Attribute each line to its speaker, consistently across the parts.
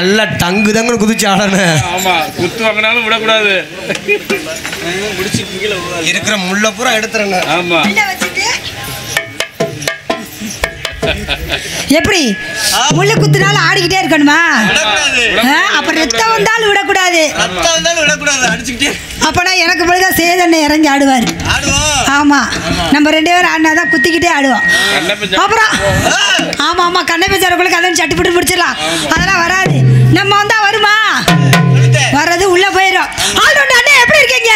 Speaker 1: நல்லா டங்கு தங்குன்னு குதிச்சு ஆடணும்.
Speaker 2: ஆமா, குத்து வாங்கினாலும் விடக்கூடாது.
Speaker 1: இருக்கிற முள்ள பூரா எடுத்துறேங்க.
Speaker 2: ஆமா,
Speaker 3: எப்படி முள்ளு குத்துனாலும் ஆடிக்கிட்டே இருக்கணுமா? அப்ப ரத்தம் வந்தாலும் விடக்கூடாது. அப்பனா எனக்கு பிறகு சேதனை இறங்கி ஆடுவார். ஆமா, நம்ம 2 பேரும் ஆடினாதான் குத்திக்கிட்டே ஆடுவோம். அப்புறம் ஆமா ஆமா கண்ணை பேச்சாரக்குள்ள கதை சட்டி போட்டு முடிச்சிடலாம். அதெல்லாம் வராது. நம்ம வந்தா வருமா? வர்றது உள்ள போயிடும். ஆல்ரவுண்ட் அண்ணே எப்படி இருக்கீங்க?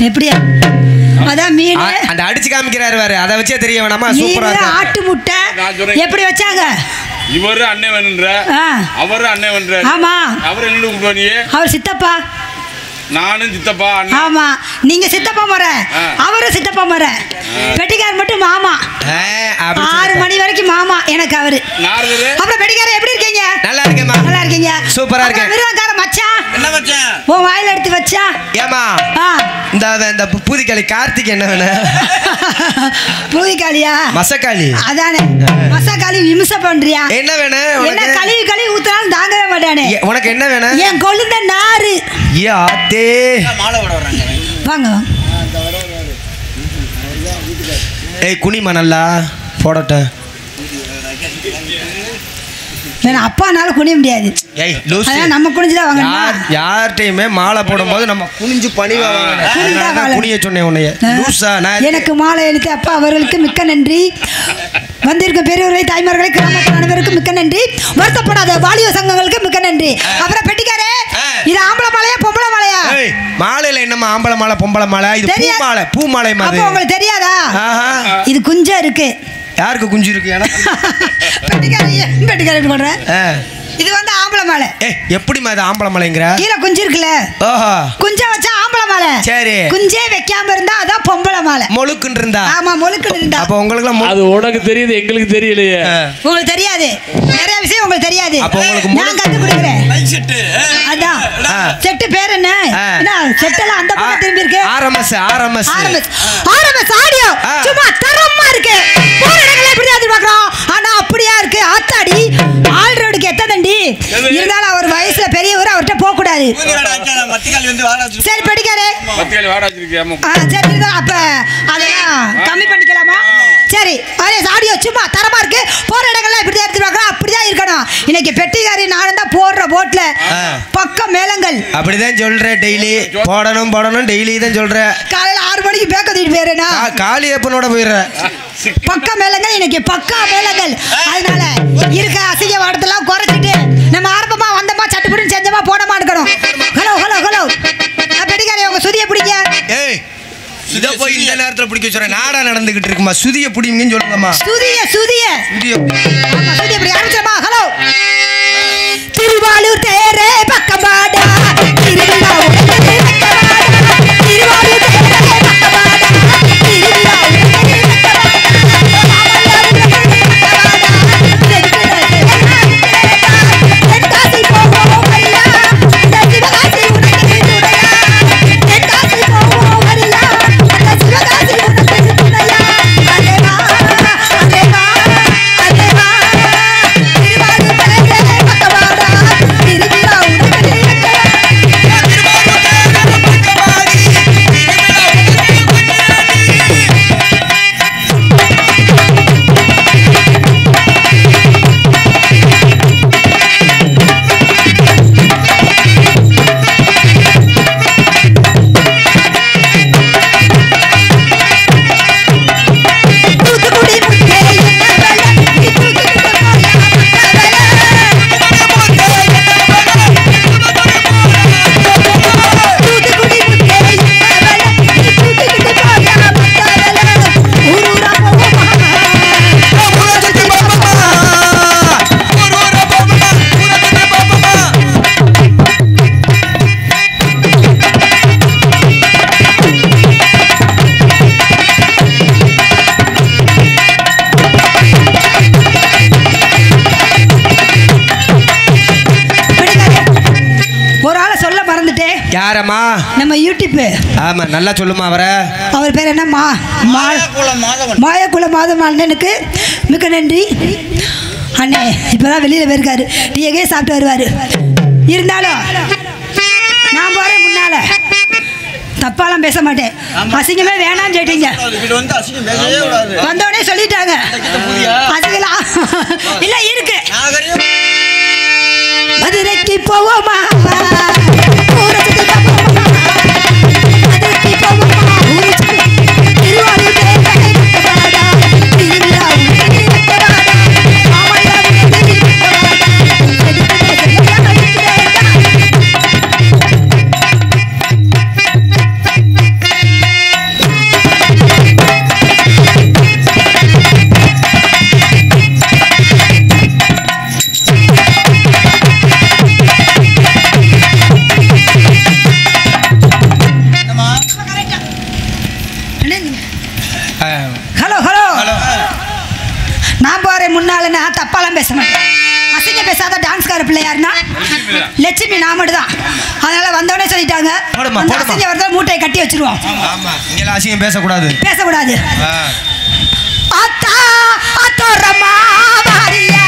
Speaker 3: எப்படியா? அதான் மீன்
Speaker 1: அந்த அடிச்சு காமிக்கிறாரு பாரு, அதை வச்சே தெரிய வேணாமா? சூப்பரா இருக்கு.
Speaker 3: ஆட்டு முட்டை எப்படி வச்சாங்க?
Speaker 2: இவரு அண்ணன் வேணுன்ற, அவரு அண்ணன் வேணுன்ற.
Speaker 3: ஆமா,
Speaker 2: அவர் என்ன கூப்பிடுவாங்க? அவர்
Speaker 3: சித்தப்பா,
Speaker 2: நானும் சித்தப்பா.
Speaker 3: ஆமா, நீங்க சித்தப்பா முறை, அவரும் சித்தப்பா முறை. பெட்டிக்கார் மட்டும் மாமா. 6 மணி வரைக்கும் மாமா எனக்கு அவரு. அப்புறம் பெட்டிக்கார எப்படி இருக்கீங்க?
Speaker 1: நல்லா இருக்கேம்மா.
Speaker 3: நல்லா இருக்கீங்க?
Speaker 1: சூப்பரா இருக்கேன்.
Speaker 3: விருதுக்கார மச்சான் என்ன மச்சான் ஓ வாயில எடுத்து வச்சா? ஏமா இந்த
Speaker 1: பூதிக்காளி கார்த்திக் என்ன வேணும்?
Speaker 3: பூதிக்காளியா?
Speaker 1: மசக்காளி.
Speaker 3: அதானே மசக்காளி. விமர்ச பண்றியா?
Speaker 1: என்ன வேணும்?
Speaker 3: என்ன கழுவி கழுவி ஊத்துறாலும் தாங்கவே மாட்டானே.
Speaker 1: உனக்கு என்ன வேணும்?
Speaker 3: என் கொழுந்த நாரு.
Speaker 1: ஏ ஆத்தே
Speaker 4: மாலை போட வர்றாங்க.
Speaker 3: வாங்க.
Speaker 1: ஏய் குனிமா நல்லா போடட்டும்.
Speaker 3: அப்பானால குனிய முடியாது.
Speaker 1: ஏய் லூசு,
Speaker 3: நம்ம குனிஞ்சுதான் வாங்கணும்.
Speaker 1: யார்ட்டையுமே மாலை போடும்போது நம்ம குனிஞ்சு பணிவா வாங்கணும். குனிய சொன்னேன் உன்னைய லூசா.
Speaker 3: எனக்கு மாலை எழுத்து அப்பா அவர்களுக்கு மிக்க நன்றி. வந்திருக்க பெரியவர்களை தாய்மார்களை கிராமத்தில் அனைவருக்கும் மிக்க நன்றி. வருத்தப்படாத வாலிப சங்கங்களுக்கு மிக்க நன்றி. அப்புறம் பெட்டிக்காரே, இது ஆம்பளை மாலையா பொம்பளை மாலையா?
Speaker 1: மாலையில என்னமா ஆம்பளை மாலை பொம்பளை மாலை? இது பூ மாலை. பூ மாலை மாதிரி.
Speaker 3: உங்களுக்கு தெரியாதா? இது குஞ்சா இருக்கு.
Speaker 1: யாருக்கு குஞ்சு இருக்கு?
Speaker 3: பெட்டிக்காரே சொல்றேன், இது வந்து ஆம்பளை மாலை.
Speaker 1: எப்படிமா இது ஆம்பளை மாலைங்கற?
Speaker 3: கீழே குஞ்சு இருக்குல்ல, குஞ்சா வச்சா ஆம்பளை மாலை. சரி, குஞ்சே வைக்காம இருந்தா அதான் பொம்பளை மாலை.
Speaker 1: மொழுக்குன்னு இருந்தா?
Speaker 3: ஆமா, மொழுக்குன்னு இருந்தா.
Speaker 1: அப்ப உங்களுக்கு
Speaker 2: அது உனக்கு தெரியுது, எங்களுக்கு தெரியலையே.
Speaker 3: உங்களுக்கு தெரியாது, நிறைய விஷயம் உங்களுக்கு தெரியாது.
Speaker 1: அப்ப உங்களுக்கு
Speaker 3: நான் கத்து கொடுக்கிறேன். அதான் செட்டு பேர் என்ன? செட்டெல்லாம் அந்த பக்கம் திரும்பி இருக்கு.
Speaker 1: ஆர்எம்எஸ்
Speaker 3: ஆடியோ சும்மா தரமா இருக்கு. போற இடங்களே இப்படி தான் பாக்குறோம். ஆனா அப்படியா இருக்கு ஆத்தாடி. ஆல் ரோடுக்கு எத்ததண்டி இருந்தாலும் அவர் வயசுல பெரியவர், அவர்கிட்ட போக கூடாது. சரி பெட்டிக்காரே, சரி அப்ப அதெல்லாம் கம்மி பண்ணிக்கலாமா? சரி, அரே ஆடியோ சும்மா தரமா இருக்கு. போற இடங்கள்லாம் இப்படி தான் எடுத்து பார்க்கணும். அப்படிதான் இருக்கணும். இன்னைக்கு பெட்டிக்காரி நானும் தான் போடுற போட்ல பக்கம் மேளங்கள்
Speaker 1: அப்படிதான் சொல்றேன். டெய்லி போடணும் டெய்லி தான் சொல்றேன்.
Speaker 3: காலையில 6 மணிக்கு பேக்க தூக்கிட்டு போயிடுறேனா?
Speaker 1: காளியப்பனோட போயிடுறேன்.
Speaker 3: பக்கா மேளங்கள் இன்னைக்கு பக்கா மேளங்கள். அதனால இருக்க அசிங்க வாடத்தெல்லாம் குறைச்சிட்டு நம்ம ஆரம்பமா வந்தமா சட்டுப்புட்டு செஞ்சமா போனமா இருக்கணும். ஹலோ ஹலோ ஹலோ பெட்டிக்காரி, உங்க சுதியை பிடிங்க.
Speaker 1: ஏய் சுதிய போய் இந்த நேரத்துல பிடிக்க சொல்றேன். நாடா நடந்துகிட்டு இருக்குமா? சுதிய பிடிங்கன்னு சொல்லுங்கம்மா.
Speaker 3: சுதிய ஆமா, சுதிய பிடி ஆரம்பிச்சமா. ஹலோ திருவாளூர் தேரே பக்கமாடா, திருவாளூர் தேரே பக்கமாடா, திருவாளூர் தேரே பக்கமாடா, திருவாளூர் தேரே
Speaker 1: யாரம்மா?
Speaker 3: நம்ம யூடியூப்.
Speaker 1: ஆமா, நல்லா சொல்லுமா.
Speaker 3: அவர் பேர் என்ன? மாயக்குல மாதவன் அண்ணனுக்கு மிக்க நன்றி. அண்ணே இப்பதான் வெளியில போயிருக்காரு, டீ எங்கே சாப்பிட்டு வருவாரு. இருந்தாலும் நான் போறேன் முன்னால, தப்பாலாம் பேச மாட்டேன். அசிங்கமே வேணாம்னு சொல்லிட்டீங்க, வந்தோடனே சொல்லிட்டாங்க. அசிங்கலாம் இல்ல இருக்கு. மதுரைக்கு போவோமா, ஊருக்கு போவோமா, மதுரைக்கு போவோமா, ஊருக்கு திருவாரூர் தேவராடா, முன்னாலன்னா தப்பாலாம் பேச மாட்டேன். அசிங்க பேசாத டான்ஸ்கார பிள்ளை யாருன்னா லட்சுமி, நான் மட்டும் தான். அதனால வந்தோடனே சொல்லிட்டாங்க, அசிங்க வரத மூட்டையை கட்டி வச்சிருவோம்.
Speaker 1: அசிங்கம் பேசக்கூடாது,
Speaker 3: பேசக்கூடாது. அத்தா அத்தோரமா வாரியா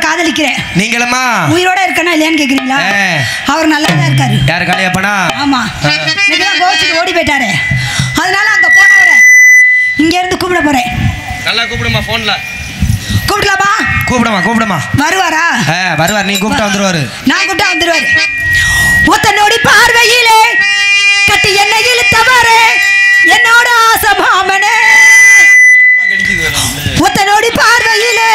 Speaker 3: காதலிக்கிறேன்.
Speaker 1: நீங்களமா
Speaker 3: உயிரோட இருக்கனா இல்லையான்னு கேக்குறீங்களா? அவர் நல்லதா இருக்காரு.
Speaker 1: யார் காளியப்பனா?
Speaker 3: ஆமா. நீங்கலாம் கோச்சிட்டு ஓடி போயிட்டாரே, அதனால அங்க போனவரை இங்க இருந்து கூப்பிட போறேன்.
Speaker 2: நல்லா கூப்பிடுமா, போன்ல
Speaker 3: கூப்பிடலாமா?
Speaker 1: கூப்பிடுமா.
Speaker 3: வருவாரா?
Speaker 1: வருவார். நீ கூப்பிட்டா வந்துருவாரு.
Speaker 3: நான் கூப்பிட்டா வந்துருவாரு. ஒத்தனோடி பார்வையிலே கட்டி என்ன இழுத்தவரே என்னோட ஆசை மாமனே. ஒத்தனோடி பார்வையிலே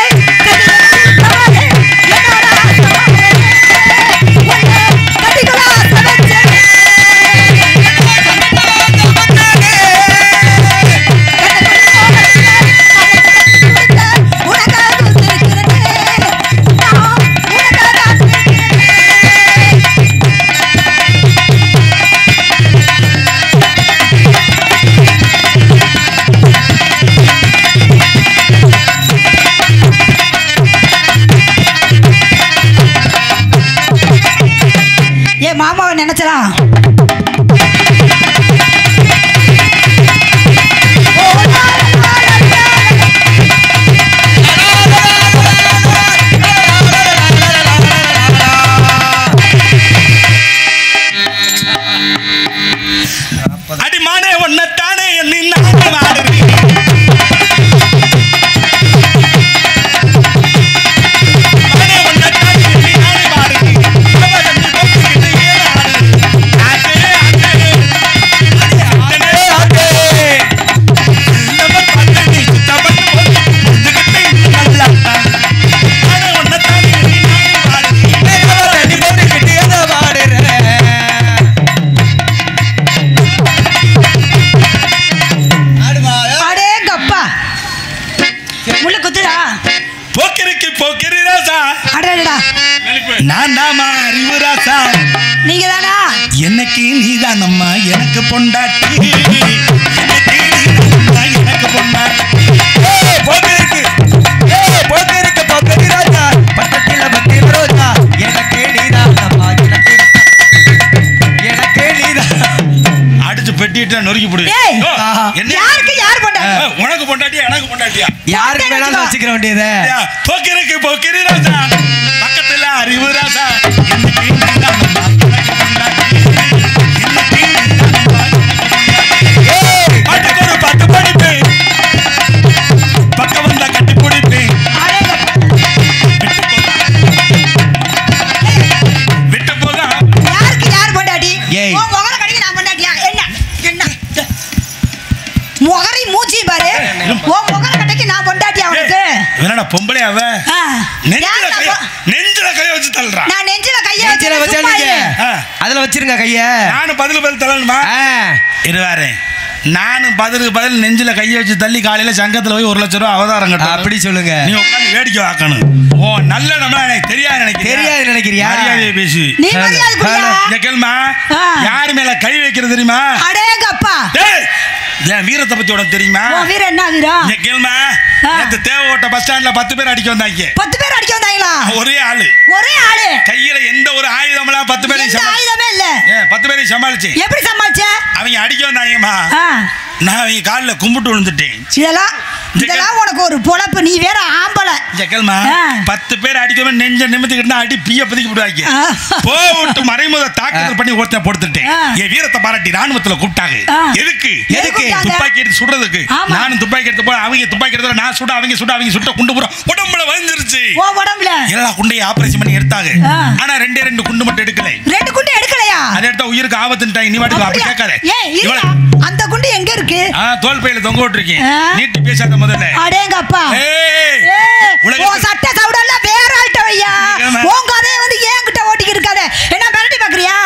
Speaker 3: மாமாவை நினைச்சலாம்.
Speaker 2: அடிமானே ஒன்னத்தானே என்ன ஆடுறீங்க?
Speaker 4: எனக்கு நீதானம்மா எனக்கு பொண்டாட்டி, எனக்கு பொண்டாட்டி. அடிச்சு பெட்டிட்டு நொறுக்கி போடு.
Speaker 3: யாருக்கு யார் பொண்டாட்டி?
Speaker 4: உனக்கு பொண்டாட்டியா எனக்கு பொண்டாட்டியா
Speaker 1: யாருக்கு வேணாலும் வச்சுக்கிற வேண்டியதை.
Speaker 4: போக்கிருக்கு போக்கிரி ராசா பக்கத்துல அறிவு ராசா இன்னைக்கு நீதான் அம்மா, எனக்கு பொண்டாட்டி. இன்னைக்கு நீதான் அம்மா, பாட்டுக்கு ஒரு பாட்டு படிப்பேன் பக்கம் வந்தா கட்டி பிடிப்பேன் விட்டு போக
Speaker 3: யாருக்கு யார் பொண்டாட்டி?
Speaker 1: ஏய்.
Speaker 3: உன் முகர கடைக்கு நான் பொண்டாட்டியா? என்ன என்ன முகரை மூச்சி பாரு. உன் முகர கடைக்கு நான் பொண்டாட்டியா உனக்கு?
Speaker 4: என்னடா பொம்பளை அவ
Speaker 3: ஆ.
Speaker 4: நெஞ்சில
Speaker 3: யார்
Speaker 4: கைய
Speaker 3: நான்
Speaker 4: நெஞ்சில கைய வச்சு தள்ளுறா
Speaker 3: நான் நெஞ்சில கைய
Speaker 1: நெஞ்சில
Speaker 3: வச்சு
Speaker 1: வச்சா
Speaker 3: சும்மா
Speaker 1: நீங்க
Speaker 3: இரு.
Speaker 1: அதுல வச்சிருங்க கைய.
Speaker 4: நானும் பதில் தள்ளணுமா
Speaker 1: ஆ.
Speaker 4: இருவாரு நானும் பதில் நெஞ்சில கைய வச்சு தள்ளி காலையில சங்கத்துல போய் 1 லட்சம் ரூபாய் அவதாரம் கட்ட
Speaker 1: அப்படி சொல்லுங்க.
Speaker 4: நீ உட்காந்து வேடிக்கை பார்க்கணும். ஓ நல்ல நம்ம எனக்கு தெரியாது நினைக்கிறேன்.
Speaker 1: தெரியாது நினைக்கிறியா?
Speaker 4: மரியாதையை பேசு.
Speaker 3: நீ மரியாதை குடியா?
Speaker 4: இந்த கேள்மா
Speaker 3: ஆ.
Speaker 4: யார் மேல கை வைக்கிறது தெரியுமா?
Speaker 3: அடேங்கப்பா.
Speaker 4: ஏய், என் வீரத்தை பத்தி உனக்கு தெரியுமா?
Speaker 3: உன் வீரம் என்ன வீரம்?
Speaker 4: இந்த கேள்மா
Speaker 3: ஆ.
Speaker 4: நேத்து தேவகோட்டை பஸ் ஸ்டாண்ட்ல 10 பேர் அடிக்க வந்தாங்க.
Speaker 3: 10 பேர் அடிக்க வந்தாங்களா?
Speaker 4: ஒரே ஆளு
Speaker 3: ஒரே ஆளு.
Speaker 4: கையில எந்த ஒரு ஆயுதமெல்லாம் 10 பேரையும்
Speaker 3: எந்த ஆயுதமே இல்ல.
Speaker 4: 10 பேரையும் சமாளிச்சு
Speaker 3: எப்படி சமாளிச்ச?
Speaker 4: அவங்க அடிக்க வந்தாங்கம்மா.
Speaker 3: ஆ.
Speaker 4: நான் அவங்க காலில் கும்பிட்டு விழுந்துட்டேன்.
Speaker 3: இதெல்லாம் உனக்கு ஒரு பொழப்பு. நீ வேற ஆம்பளை.
Speaker 4: ஜக்கல்மா
Speaker 3: ஆ.
Speaker 4: 10 பேர் அடிக்கவே நெஞ்ச நிமித்திக்கிட்டு அடி பிய பதுக்கி விடுவாங்க.
Speaker 3: ஆ.
Speaker 4: போட்டு மறைமுக தாக்குதல் பண்ணி ஒருத்தன் கொடுத்துட்டேன்.
Speaker 3: ஆ.
Speaker 4: என் வீரத்தை பாராட்டி ராணுவத்துல கூப்பிட்டாங்க.
Speaker 3: ஆ.
Speaker 4: எதுக்கு?
Speaker 3: கூப்பிட்டாங்க?
Speaker 4: துப்பாக்கி எடுத்து சுடுறதுக்கு.
Speaker 3: ஆமா.
Speaker 4: நானும் துப்பாக்கி எடுத்து போய் அவங்க துப்பாக்கி எடுத்து நான் சுட அவங்க சுட்ட குண்டு பூரா உடம்புல வந்துருச்சு.
Speaker 3: உன் உடம்புல
Speaker 4: எல்லா குண்டையும் ஆபரேஷன் பண்ணி எடுத்தாங்க.
Speaker 3: ஆ.
Speaker 4: ஆனா 2 குண்டு மட்டும் எடுக்கல.
Speaker 3: 2 குண்டு எடுக்கலையா?
Speaker 4: அதை எடுத்தா உயிருக்கு ஆபத்துட்டாங்க. நீ வாட்டுக்கு அப்படி கேட்காத.
Speaker 3: ஏய் இல்ல. அந்த குண்டு எங்க இருக்கு?
Speaker 4: தோல் பையில தொங்க விட்டுருக்கேன்.
Speaker 3: ஆ.
Speaker 4: நீட்டி பேசாத முதல்ல.
Speaker 3: அடேங்கப்பா.
Speaker 4: ஏய்,
Speaker 3: ஏய்,
Speaker 4: உலகத்துல-
Speaker 3: உன் சட்ட சவுடெல்லாம் வேற ஆள்கிட்ட வையா.
Speaker 4: ஏம்மா?
Speaker 3: உன் கதையை வந்து என்கிட்ட ஓட்டிக்கிட்டு இருக்காத. என்ன மிரட்டி பாக்குறியா?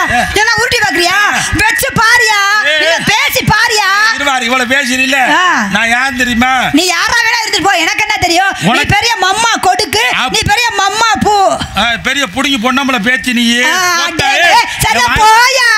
Speaker 3: என்ன உருட்டி பாக்குறியா? வச்சு பாரியா?
Speaker 4: ஏய்.
Speaker 3: இல்ல பேசி பாரியா?
Speaker 4: இருவாரு இவ்வளவு பேசுறீல்ல.
Speaker 3: ஆ.
Speaker 4: நான் யார் தெரியுமா?
Speaker 3: நீ யாரா வேணா இருந்துட்டு போ. எனக்கு என்ன தெரியும்? நீ
Speaker 4: உனக்கு-
Speaker 3: பெரிய மம்மா கொடுக்கு. நீ பெரிய மம்மா பூ.
Speaker 4: பெரிய புடுங்கி பொண்ணாமல பேச்சு நீ.
Speaker 3: சரியா போயா.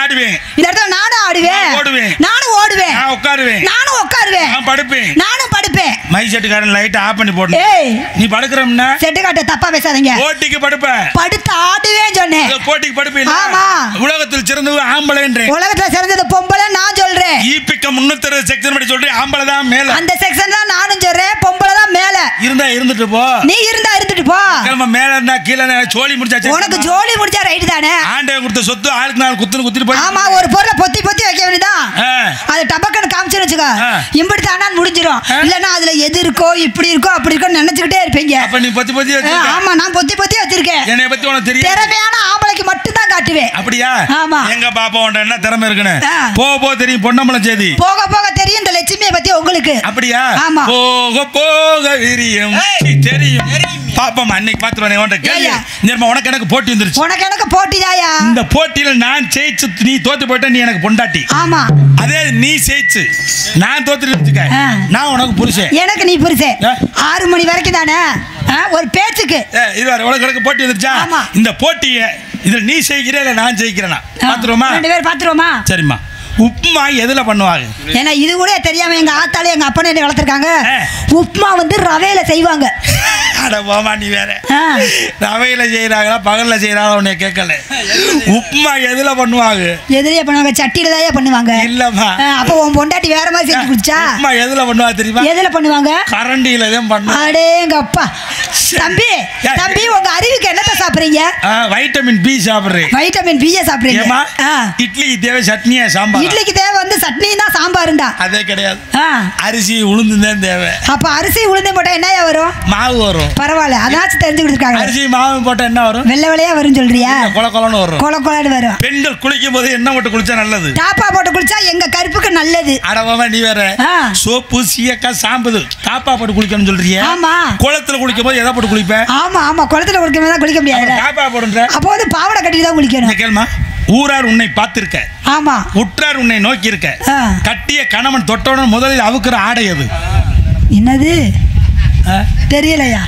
Speaker 4: ஆடுவேன்.
Speaker 3: இந்த இடத்துல நானும் ஆடுவேன்.
Speaker 4: நான் ஓடுவேன்.
Speaker 3: நானும் ஓடுவேன்.
Speaker 4: நான் உட்காருவேன்.
Speaker 3: நானும் உட்காருவேன்.
Speaker 4: நான் படுப்பேன்.
Speaker 3: நானும் படுப்பேன்.
Speaker 4: மை செட்டுக்காரன் லைட் ஆஃப் பண்ணி போடணும்.
Speaker 3: ஏய்,
Speaker 4: நீ படுக்கிறோம்னா
Speaker 3: செட்டு காட்ட தப்பா பேசாதீங்க.
Speaker 4: போட்டிக்கு படுப்ப.
Speaker 3: படுத்து ஆடுவேன் சொன்னேன்.
Speaker 4: போட்டிக்கு படுப்பேன்.
Speaker 3: ஆமா.
Speaker 4: உலகத்தில் சிறந்தது ஆம்பளைன்றேன்.
Speaker 3: உலகத்துல சிறந்தது பொம்பளை நான் சொல்றேன்.
Speaker 4: ஈபிக்க 360 செக்ஷன் படி சொல்றேன். ஆம்பளை தான் மேல.
Speaker 3: அந்த செக்ஷன் தான் நானும் சொல்றேன். பொம்பளை தான் மேல.
Speaker 4: இருந்தா இருந்துட்டு போ.
Speaker 3: நீ இருந்தா இருந்துட்டு போ.
Speaker 4: கிளம்ப மேல இருந்தா கீழே சோழி முடிச்சாச்சு.
Speaker 3: உனக்கு ஜோலி முடிச்சா ரைட் தானே?
Speaker 4: ஆண்டவன் கொடுத்த சொத்து ஆளுக்கு நாள் குத்துட்டு போய்.
Speaker 3: ஆமா, ஒரு பொருளை பொத்தி பொத்தி வைக்க வேண்டியதான்.
Speaker 4: ஆ.
Speaker 3: அது டபக்குன்னு காமிச்சு வச்சுக்கோ.
Speaker 4: ஆ.
Speaker 3: இம்படி தானா முடிஞ்சிரும்.
Speaker 4: ஆ.
Speaker 3: இல்லன்னா அதுல எது இருக்கோ இப்படி இருக்கோ அப்படி இருக்கோன்னு நினைச்சுக்கிட்டே இருப்பீங்க.
Speaker 4: அப்ப நீ பொத்தி வச்சிருக்க.
Speaker 3: ஆமா, நான் பொத்தி பொத்தி வச்சிருக்கேன்.
Speaker 4: என்னைய பத்தி உனக்கு தெரியும்.
Speaker 3: திறமையான ஆம்பளைக்கு மட்டும் தான் காட்டுவேன்.
Speaker 4: அப்படியா?
Speaker 3: ஆமா.
Speaker 4: எங்க பாப்பா உன்ட என்ன திறமை இருக்குன்னு
Speaker 3: ஆ.
Speaker 4: போக தெரியும். பொன்னம்பலம் செய்தி
Speaker 3: போக போக தெரியும் இந்த லட்சுமியை பத்தி உங்களுக்கு.
Speaker 4: அப்படியா?
Speaker 3: ஆமா.
Speaker 4: போக போக விரியும் தெரியும். பாப்பா அன்னைக்கு பாத்துருவானே உன்ட கேள்வி.
Speaker 3: ஏய்யா.
Speaker 4: நிர்மா உனக்கு எனக்கு போட்டி வந்துருச்சு.
Speaker 3: உனக்கு எனக்கு போட்டிதாயா?
Speaker 4: இந்த போட்டியில நான் ஜெயிச்சு நீ தோத்து போயிட்ட நீ எனக்கு பொண்டாட்டி.
Speaker 3: ஆமா.
Speaker 4: அதே நீ ஜெயிச்சு நான் தோத்துட்டு வச்சுக்க
Speaker 3: ஆ.
Speaker 4: நான் உனக்கு புருஷன்.
Speaker 3: எனக்கு நீ புருஷன்.
Speaker 4: ஆ.
Speaker 3: 6 மணி வரைக்கும் தானே ஒரு பேச்சுக்கு.
Speaker 4: இது வேற உனக்கு எனக்கு போட்டி வந்துருச்சா?
Speaker 3: ஆமா.
Speaker 4: இந்த போட்டியை இதுல நீ ஜெயிக்கிற இல்ல நான் ஜெயிக்கிறேனா பாத்துருவோமா?
Speaker 3: 2 பேர் பாத்துருவோமா?
Speaker 4: சரிம்மா. உப்புமா எதுல பண்ணுவாங்க?
Speaker 3: ஏன்னா இது கூட தெரியாம எங்க ஆத்தாலே எங்க அப்பனே என்ன வளர்த்துருக்காங்க.
Speaker 4: ஆ.
Speaker 3: உப்புமா வந்து ரவையில செய்வாங்க.
Speaker 4: அட போமா நீ வேற.
Speaker 3: ஆ.
Speaker 4: ரவையில செய்யறாங்களா பகல்ல செய்யறாங்களா உன்னை கேட்கல. உப்புமா எதுல பண்ணுவாங்க?
Speaker 3: எதிரியா பண்ணுவாங்க? சட்டியில தான் பண்ணுவாங்க.
Speaker 4: இல்லம்மா.
Speaker 3: அப்ப உன் பொண்டாட்டி வேற மாதிரி செஞ்சு குடிச்சா?
Speaker 4: உப்புமா எதுல பண்ணுவாங்க தெரியுமா?
Speaker 3: எதுல பண்ணுவாங்க?
Speaker 4: கரண்டியில தான் பண்ணுவாங்க.
Speaker 3: அடேங்க அப்பா. தம்பி தம்பி உங்க அறிவுக்கு என்னத்த சாப்பிடுறீங்க?
Speaker 4: வைட்டமின் பி சாப்பிடுறேன்.
Speaker 3: வைட்டமின் பி சாப்பிடுறீங்க.
Speaker 4: ஏமா
Speaker 3: ஆ.
Speaker 4: இட்லிக்கு தேவை சட்னியா சாம்பார்?
Speaker 3: இட்லிக்கு தேவை வந்து சட்னி தான் சாம்பாருண்டா.
Speaker 4: அதே கிடையாது.
Speaker 3: ஆ.
Speaker 4: அரிசி உளுந்து தான் தேவை.
Speaker 3: அப்ப அரிசி உளுந்து போட்டா என்னயா வரும்?
Speaker 4: மாவு வரும்.
Speaker 3: பரவாயில்ல, அதாச்சும் தெரிஞ்சு கொடுத்துருக்காங்க.
Speaker 4: அரிசி மாவு போட்டா என்ன வரும்?
Speaker 3: வெள்ளை வெள்ளையா வரும் சொல்றியா?
Speaker 4: கொல கொலன்னு வரும்.
Speaker 3: கொல கொலன்னு வரும்.
Speaker 4: பெண்கள் குளிக்கும் போது என்ன போட்டு குளிச்சா நல்லது?
Speaker 3: டாப்பா போட்டு குளிச்சா எங்க கருப்புக்கு நல்லது.
Speaker 4: அடவாமா நீ வேற.
Speaker 3: ஆ.
Speaker 4: சோப்பு சீயக்காய் சாம்புது டாப்பா போட்டு குளிக்கணும்னு சொல்றிய?
Speaker 3: ஆமா.
Speaker 4: குளத்துல குளிக்கும் போது எதை போட்டு குளிப்பேன்?
Speaker 3: ஆமா ஆமா, குளத்துல குளிக்கும் போது குளிக்க முடியாது.
Speaker 4: டாப்பா போடுன்ற.
Speaker 3: அப்போ வந்து பாவாடை கட்டிட்டு தான் குளிக்கணும்.
Speaker 4: கேள்மா. ஊரார் உன்னை பார்த்திருக்க.
Speaker 3: ஆமா.
Speaker 4: உற்றார் உன்னை நோக்கி இருக்க.
Speaker 3: ஆ.
Speaker 4: கட்டிய கணவன் தொட்டவுடன் முதலில் அவுக்குற ஆடை அது
Speaker 3: என்னது? தெரியலையா?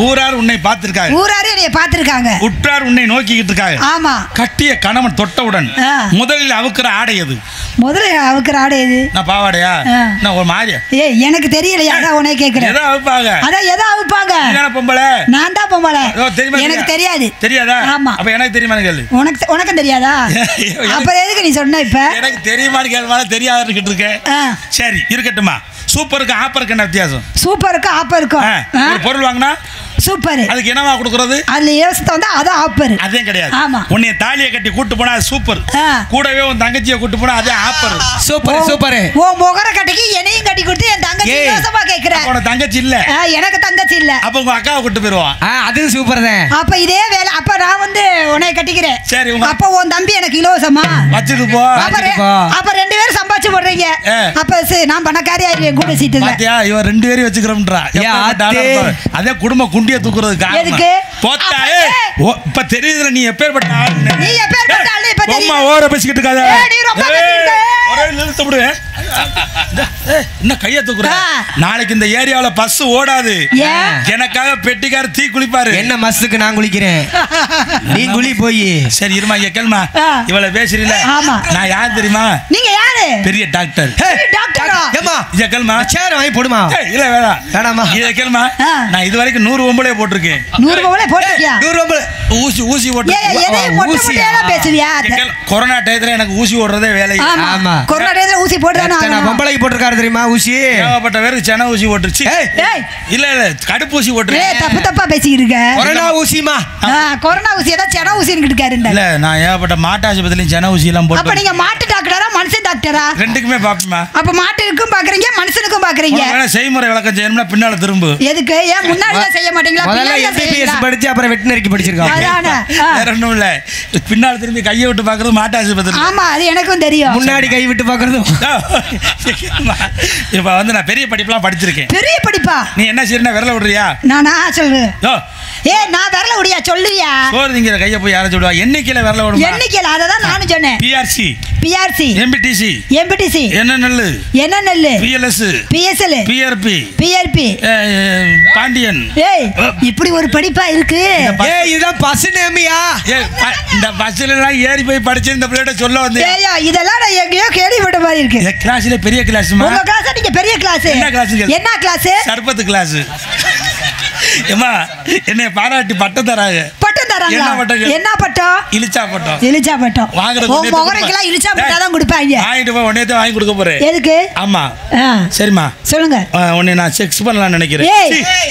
Speaker 4: ஊரார் உன்னை பார்த்திருக்காங்க.
Speaker 3: ஊராரு என்னைய பார்த்திருக்காங்க.
Speaker 4: உற்றார் உன்னை நோக்கிக்கிட்டு இருக்காங்க.
Speaker 3: ஆமா.
Speaker 4: கட்டிய கணவன் தொட்டவுடன் முதலில் அவுக்கிற ஆடை எது?
Speaker 3: முதல்ல அவுக்கிற ஆடை எது?
Speaker 4: நான் பாவாடையா? நான் ஒரு மாதிரியா?
Speaker 3: ஏய் எனக்கு தெரியலையா, அதான் உன்னை கேக்குறேன்.
Speaker 4: எதை அவுப்பாங்க?
Speaker 3: அதான் எதை அவுப்பாங்க?
Speaker 4: நீ பொம்பளை?
Speaker 3: நான் தான் பொம்பளை. எனக்கு தெரியாது.
Speaker 4: தெரியாதா?
Speaker 3: ஆமா.
Speaker 4: அப்ப எனக்கு தெரியுமான்னு கேளு.
Speaker 3: உனக்கும் தெரியாதா? அப்ப எதுக்கு நீ சொன்ன? இப்ப
Speaker 4: எனக்கு தெரியுமான்னு கேள்வான தெரியாதுன்னு இருக்கேன். சரி இருக்கட்டுமா. சூப்பருக்கு ஆப்பருக்கு என்ன வித்தியாசம்?
Speaker 3: சூப்பருக்கு ஆப்பருக்கும்
Speaker 4: ஒரு பொருள் வாங்கினா
Speaker 3: சூப்பர்,
Speaker 4: அதுக்கு என்னவா கொடுக்கறது?
Speaker 3: அதுல ஏசத்தை வந்து அது ஆப்பர்.
Speaker 4: அதே கிடையாது.
Speaker 3: ஆமா.
Speaker 4: உன்னைய தாலியை கட்டி கூட்டு போனா அது சூப்பர். கூடவே உன் தங்கச்சியை கூட்டு போனா அதே ஆப்பர்.
Speaker 1: Super super.
Speaker 3: ஓ முகர கட்டிக்கு என்னையும் கட்டி கொடுத்து என் தங்கச்சி யோசமா கேக்குற.
Speaker 4: உனக்கு தங்கச்சி இல்ல?
Speaker 3: எனக்கு தங்கச்சி இல்ல.
Speaker 4: அப்ப உங்க அக்காவை கூட்டு போயிருவான்.
Speaker 1: அது சூப்பர் தான்.
Speaker 3: அப்ப இதே வேலை. அப்ப நான் வந்து உன்னை கட்டிக்கிறேன்.
Speaker 4: சரி.
Speaker 3: அப்ப உன் தம்பி எனக்கு இலவசமா
Speaker 4: வச்சுட்டு போ.
Speaker 3: அப்ப 2 பேரும் சம்பாதிச்சு போடுறீங்க. அப்ப நான் பணக்காரி ஆயிருவேன் கூட சீட்டுல.
Speaker 4: பாத்தியா, இவன் 2 பேரையும் வச்சுக்கிறோம்ன்றா. அதே குடும்ப குண்டிய தூக்குறது போத்தா. இப்ப தெரியுதுல நீ எப்பேற்பட்ட ஆளு.
Speaker 3: நீ எப்பேற்பட்ட ஆளு இப்ப தெரியுது.
Speaker 4: ஓர பேசிக்கிட்டு இருக்காத.
Speaker 3: நீ ரொம்ப பேசிக்கிட்டு.
Speaker 4: ஒரே நிறுத்த விடு. என்ன கைய தூக்குற? நாளைக்கு இந்த ஏரியாவுல பஸ் ஓடாது. எனக்காக பெட்டிக்கார தீ குளிப்பாரு.
Speaker 1: என்ன மஸ்துக்கு நான் குளிக்கிறேன், நீ குளி போய்.
Speaker 4: சரி இருமா, ஐயா கேள்மா. இவள பேசுறீல? நான் யார் தெரியுமா?
Speaker 3: நீங்க யாரு?
Speaker 4: பெரிய டாக்டர்.
Speaker 3: டாக்டரா?
Speaker 4: ஏமா ஐயா கேள்மா.
Speaker 1: சேர் வாங்கி போடுமா?
Speaker 4: இல்ல வேணாமா. இத கேள்மா. நான் இது வரைக்கும் 100 ஒம்பளே போட்டிருக்கேன்.
Speaker 3: 100 ஒம்பளே போட்டிருக்கியா?
Speaker 1: 100 ஒம்பளே
Speaker 4: ஊசி போட்டு
Speaker 3: பேசுவியா?
Speaker 4: கொரோனா டயத்துல எனக்கு ஊசி ஓடுறதே வேலை.
Speaker 3: ஆமா, கொரோனா டயத்துல ஊசி போடுறானே.
Speaker 1: பொம்பளைக்கு போட்டிருக்காரு தெரியுமா ஊசி?
Speaker 4: ஏகப்பட்ட பேருக்கு சென ஊசி போட்டுருச்சு. இல்ல கடுப்பு ஊசி போட்டுருக்கு.
Speaker 3: தப்பா பேசிக்கிட்டு இருக்க.
Speaker 1: கொரோனா ஊசிமா?
Speaker 3: கொரோனா ஊசி ஏதாவது சென ஊசின்னு இருக்காரு.
Speaker 4: இல்ல நான் ஏகப்பட்ட மாட்டு ஆஸ்பத்திரியில சென ஊசி எல்லாம் போட்டு.
Speaker 3: அப்ப நீங்க மாட்டு டாக்டரா மனுஷன் டாக்டரா?
Speaker 4: ரெண்டுக்குமே பாப்பமா.
Speaker 3: அப்ப மாட்டுக்கும் பாக்குறீங்க மனுஷனுக்கும் பாக்குறீங்க.
Speaker 4: செய்முறை விளக்கம் செய்யணும்னா பின்னால திரும்ப.
Speaker 3: எதுக்கு? ஏன் முன்னாடி செய்ய மாட்டீங்களா?
Speaker 1: முதல்ல எம்பிபிஎஸ் படிச்சு அப்புறம் வெட்டனரிக்கு படிச்சிருக்காங்க.
Speaker 4: வேற ஒண்ணும் இல்ல. பின்னால திரும்பி கையை விட்டு பாக்குறது மாட்டு ஆஸ்பத்திரி.
Speaker 3: ஆமா அது எனக்கும் தெரியும்.
Speaker 1: முன்னாடி கை விட்டு பாக்குறது.
Speaker 4: இப்ப வந்து நான் பெரிய படிப்புலாம் படிச்சிருக்கேன்.
Speaker 3: பெரிய படிப்பா?
Speaker 4: நீ என்ன செய்யறா? விரல விடுறியா?
Speaker 3: நானா சொல்லு. நான் விரல விடியா சொல்லுறியா?
Speaker 4: சோறுதிங்கிற கைய போய் யார சொல்லுவா? எண்ணிக்கையில விரல விடுமா?
Speaker 3: எண்ணிக்கையில அததான் நானும் சொன்னேன். பிஆர்சி எம்பிடிசி என்ன நெல்லு பிஎஸ்எல் பிஆர்பி
Speaker 4: பாண்டியன்.
Speaker 3: இப்படி ஒரு படிப்பா இருக்கு.
Speaker 1: இதுதான் பஸ் நேமியா?
Speaker 4: இந்த பஸ்ல எல்லாம் ஏறி போய் படிச்சு இந்த பிள்ளைகிட்ட சொல்ல வந்து
Speaker 3: இதெல்லாம் நான் எங்கேயோ கேள்விப்பட்ட மாதிரி இருக்கு.
Speaker 4: கிளாஸ்ல பெரிய கிளாஸ்.
Speaker 3: உங்க கிளாஸ் நீங்க பெரிய கிளாஸ். என்ன கிளாஸ்?
Speaker 4: சர்பத்து கிளாஸ். ஏமா என்னை பாராட்டி பட்டம் தராங்க. என்ன பட்டம்? இலிச்சா பட்டம்.
Speaker 3: முகரைக்கெல்லாம் இலிச்சா பட்டம் தான் கொடுப்பாங்க.
Speaker 4: வாங்கிட்டு போய் உடனே வாங்கி கொடுக்க போறேன்.
Speaker 3: எதுக்கு?
Speaker 4: ஆமா சரிம்மா
Speaker 3: சொல்லுங்க.
Speaker 4: உன்னை நான் செக்ஸ் பண்ணலாம்னு நினைக்கிறேன்.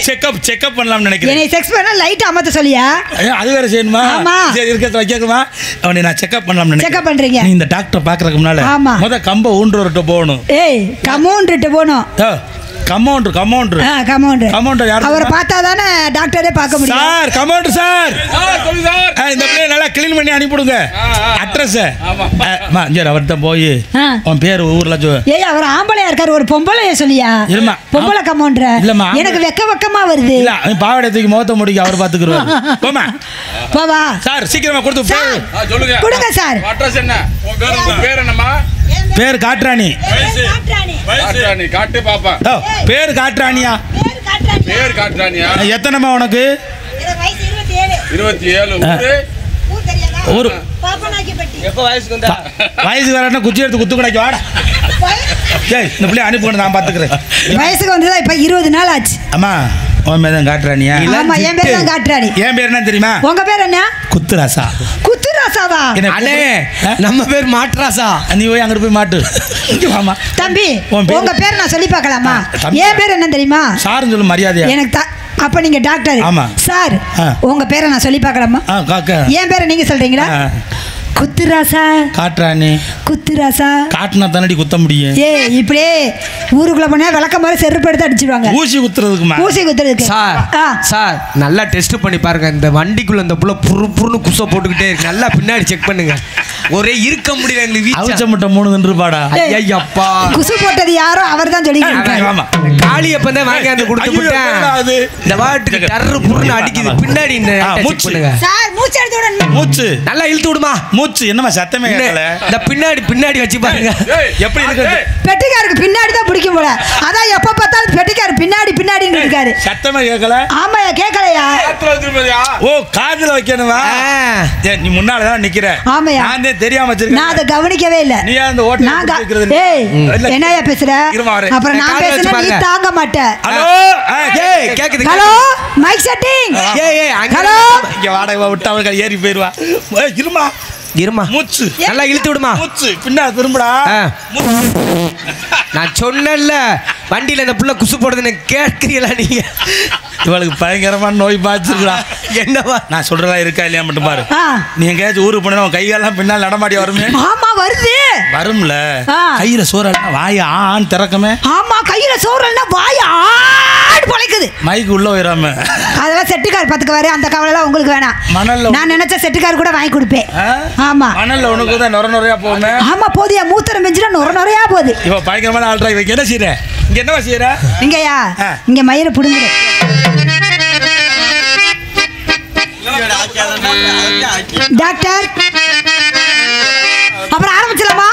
Speaker 4: செக்அப் பண்ணலாம்னு நினைக்கிறேன்.
Speaker 3: என்னை செக்ஸ் பண்ணா லைட் அமத்த சொல்லியா?
Speaker 4: அது வேற செய்யணுமா? சரி இருக்கிறத வைக்கணுமா? உன்னை நான் செக்அப் பண்ணலாம்னு நினைக்கிறேன்.
Speaker 3: செக்அப் பண்றீங்க?
Speaker 4: நீ இந்த டாக்டர் பாக்குறதுக்கு முன்னால முத கம்ப ஊன்றவர்கிட்ட போகணும்.
Speaker 3: கமௌண்டர்கிட்ட போகணும்.
Speaker 4: கமௌண்டர் யார்?
Speaker 3: அவரை பார்த்தாதானே டாக்டரே பார்க்க முடியும்.
Speaker 4: Sir compounder sir. இந்த பிள்ளைய நல்லா கிளீன் பண்ணி அனுப்பிடுங்க. அட்ரஸ் அவர்கிட்ட போய் உன் பேர் ஊர்ல
Speaker 3: அவர் ஆம்பளையா இருக்காரு, ஒரு பொம்பளைய சொல்லியா? பொம்பளை கமௌண்டர் இல்லம்மா. எனக்கு வெக்கமா வருது.
Speaker 4: பாவாடை தூக்கி முகத்தை முடிக்க அவர் பாத்துக்குறாரு. போவா சார் சீக்கிரமா கொடுத்து
Speaker 3: கொடுங்க சார்.
Speaker 2: அட்ரஸ் என்ன? உன் பேர் என்னம்மா?
Speaker 4: பேர் காட்ராணி.
Speaker 2: காட்டு பாப்பா.
Speaker 4: பேர் காட்ராணியா?
Speaker 2: பேர் காட்ராணியா?
Speaker 4: எத்தனைமா உனக்கு?
Speaker 2: 27.
Speaker 4: ஊரு வயசு வேற குச்சி எடுத்து குத்து கடைக்கு வாடா. இந்த பிள்ளை அனுப்புங்க, நான் பாத்துக்கிறேன்.
Speaker 3: வயசுக்கு வந்ததா இப்ப 20 நாள் ஆச்சு.
Speaker 4: அம்மா உன் பேர் தான் காட்ராணியா?
Speaker 3: ஆமா என் பேர் தான் காட்ராணி.
Speaker 4: என் பேர் என்ன தெரியுமா?
Speaker 3: உங்க பேர் என்ன?
Speaker 4: குத்துராசா.
Speaker 3: குத்துராசாவா?
Speaker 1: அண்ணே நம்ம பேர் மாட்ராசா.
Speaker 4: நீ போய் அங்கிட்டு போய் மாட்டு. ஆமா
Speaker 3: தம்பி உங்க பேர் நான் சொல்லி பார்க்கலாமா? என் பேர் என்ன தெரியுமா?
Speaker 4: சார்னு சொல்லு மரியாதையா.
Speaker 3: எனக்கு அப்ப நீங்க டாக்டர்.
Speaker 4: ஆமா
Speaker 3: சார் உங்க பேரை நான் சொல்லி பார்க்கலாமா? என் பேரை நீங்க சொல்றீங்களா? குத்துராசா.
Speaker 4: காட்ராணி.
Speaker 3: குத்துராசா.
Speaker 4: காட்டுனா தானடி குத்த முடியும்.
Speaker 3: இப்படியே ஊருக்குள்ள போனா விளக்க மாதிரி செருப்பு எடுத்து அடிச்சிடுவாங்க.
Speaker 4: ஊசி குத்துறதுக்குமா? ஊசி
Speaker 3: குத்துறதுக்கு.
Speaker 1: சார் நல்லா டெஸ்ட் பண்ணி பாருங்க. இந்த வண்டிக்குள்ள இந்த புள்ள புருன்னு குச போட்டுக்கிட்டே இருக்கு. நல்லா பின்னாடி செக் பண்ணுங்க. ஒரே இருக்க முடியல எங்களுக்கு.
Speaker 4: அவுச்ச முட்டை 3 நின்றுபாடா.
Speaker 3: ஐயப்பா குசு போட்டது யாரோ அவர்தான் சொல்லிருக்காங்க.
Speaker 4: ஆமா
Speaker 1: காளியப்ப தான் வாங்கி அந்த கொடுத்து விட்டேன். இந்த வாட்டுக்கு டர்ரு புருன்னு அடிக்குது பின்னாடி. இந்த செக் பண்ணுங்க
Speaker 3: சார். மூச்சு எடுத்து விடுங்க.
Speaker 4: மூச்சு
Speaker 1: நல்லா இழுத்து விடுமா.
Speaker 4: மூச்சு மூச்சு என்னமா சத்தமே கேட்கல.
Speaker 1: இந்த பின்னாடி வச்சு பாருங்க
Speaker 4: எப்படி இருக்கு?
Speaker 3: பெட்டிக்காருக்கு பின்னாடி தான் பிடிக்கும் போல. அதான் எப்ப பார்த்தாலும் பெட்டிக்காரு பின்னாடின்னு இருக்காரு.
Speaker 4: சத்தமே கேட்கல.
Speaker 3: ஆமாயா கேட்கலையா?
Speaker 4: ஓ காதுல வைக்கணுமா? நீ முன்னால தான் நிக்கிற.
Speaker 3: ஆமாயா.
Speaker 4: நான் தெரியாம வச்சிருக்கேன்.
Speaker 3: நான் அதை கவனிக்கவே இல்ல.
Speaker 4: நீ அந்த ஓட்டை
Speaker 3: ஏய் என்னையா பேசுற? அப்புறம் நான் பேசுனா நீ தாங்க மாட்ட.
Speaker 4: ஹலோ
Speaker 1: ஏய் கேக்குது.
Speaker 3: Hello mike setting.
Speaker 1: ஏய்
Speaker 3: ஹலோ
Speaker 4: இங்க வாடகை விட்டு அவளுக்கு ஏறி போயிருவா. இருமா மூச்சு
Speaker 1: நல்லா இழுத்து விடுமா.
Speaker 4: மூச்சு பின்னா திரும்புடா.
Speaker 1: நான் சொன்னேன்ல வண்டியில இந்த புள்ள குசு போடுதுன்னு கேட்கிறீங்களா நீங்க?
Speaker 4: இவளுக்கு பயங்கரமான நோய் பாய்ச்சிருக்கா.
Speaker 1: என்னவா
Speaker 4: நான் சொல்றதா இருக்கா இல்லையா மட்டும் பாரு. நீ எங்கேயாச்சும் ஊருக்கு போனா கையெல்லாம் பின்னால் நடமாடி வருமே.
Speaker 3: ஆமா வருது.
Speaker 4: வரும்ல. கையில சோறு வாய ஆன் திறக்கமே.
Speaker 3: ஆமா கையில சோறுன்னா வாய ஆடு பொளைக்குது.
Speaker 4: மைக்கு உள்ள போயிராம.
Speaker 3: அதெல்லாம் செட்டுக்கார் பாத்துக்குவாரு. அந்த கவலைலாம் உங்களுக்கு வேணாம்.
Speaker 4: மணல்ல
Speaker 3: நான் நினைச்ச செட்டுக்கார் கூட வாங்கி கொடுப்பேன். ஆமா
Speaker 4: மணல்ல உனக்கு தான் நொறையா போகுமே.
Speaker 3: ஆமா போதியா மூத்தரம் பெஞ்சினா நொறையா போகுது.
Speaker 4: இவ பயங்கரமான ஆள்றா. இவ என்ன செய்யற? இங்க என்னவா செய்யற?
Speaker 3: இங்கயா இங்க மயிரை புடுங்குற. டாக்டர் அப்புறம் ஆரம்பிச்சலாமா?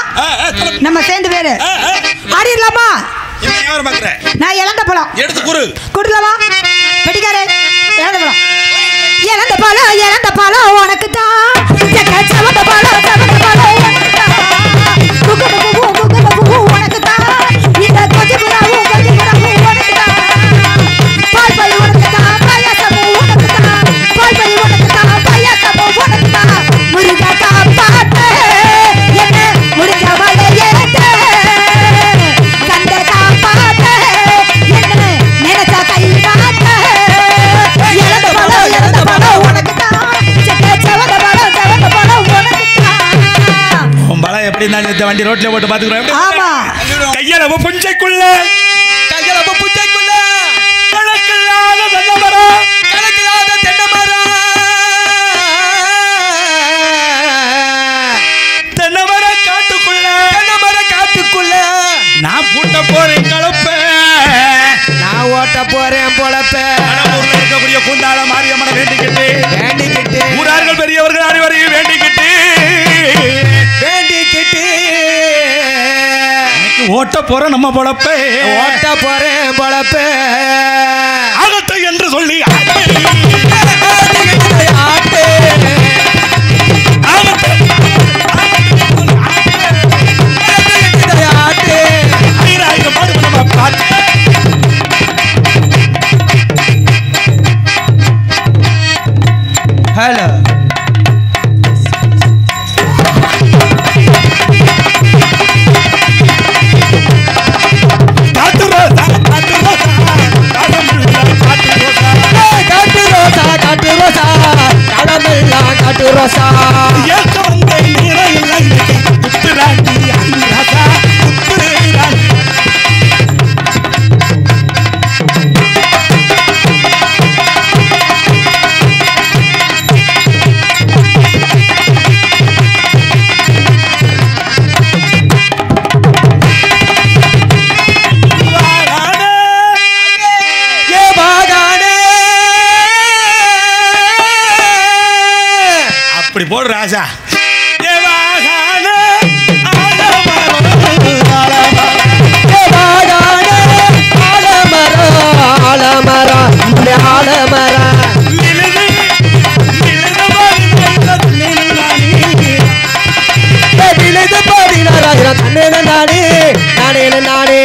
Speaker 3: நம்ம சேர்ந்து பேரு ஆடிடலாமா? நான் இழந்த பழம்
Speaker 4: எடுத்து குடு
Speaker 3: குடுலாமா? பெட்டிக்காரே இழந்த பழம் உனக்கு தான். செவந்த பழம் உனக்கு தான். உனக்கு தான். இந்த கொஞ்சம் உனக்கு தான். பால் பை உனக்கு தான். பாயாசமும் உனக்கு தான். பால் பை உனக்கு தான். பாயாசமும் உனக்கு தான். முருகா காப்பாத்து என்ன முடிஞ்ச வலையேத்து. கண்ட காப்பாத்து என்ன நினைச்ச கை காத்து. இழந்த பழம் உனக்கு தான். செவந்த பழம் உனக்கு தான்.
Speaker 4: உன் பழம் எப்படி இருந்தாலும் இந்த வண்டி ரோட்ல போட்டு பாத்துக்கிறோம்.
Speaker 3: ஆமா
Speaker 4: கையில புஞ்சைக்குள்ள
Speaker 1: கணக்கில்லாத தென்னமர காட்டுக்குள்ள
Speaker 4: நான் பூட்ட போறேன் கலப்ப.
Speaker 1: நான் ஓட்ட போறேன் பொழப்ப.
Speaker 4: இருக்கக்கூடிய குந்தால மாரியம்மனை வேண்டிக்கிட்டு ஊரார்கள் பெரியவர்கள் அனைவரையும் வேண்டிக்கிட்டு ஓட்ட போற நம்ம பொழப்ப.
Speaker 1: ஓட்ட போறேன் பொழப்ப.
Speaker 4: ஆகட்ட என்று சொல்லி
Speaker 1: ஹலோ காட்டு ரோசா
Speaker 4: அப்படி போடு ராஜா.
Speaker 1: நானே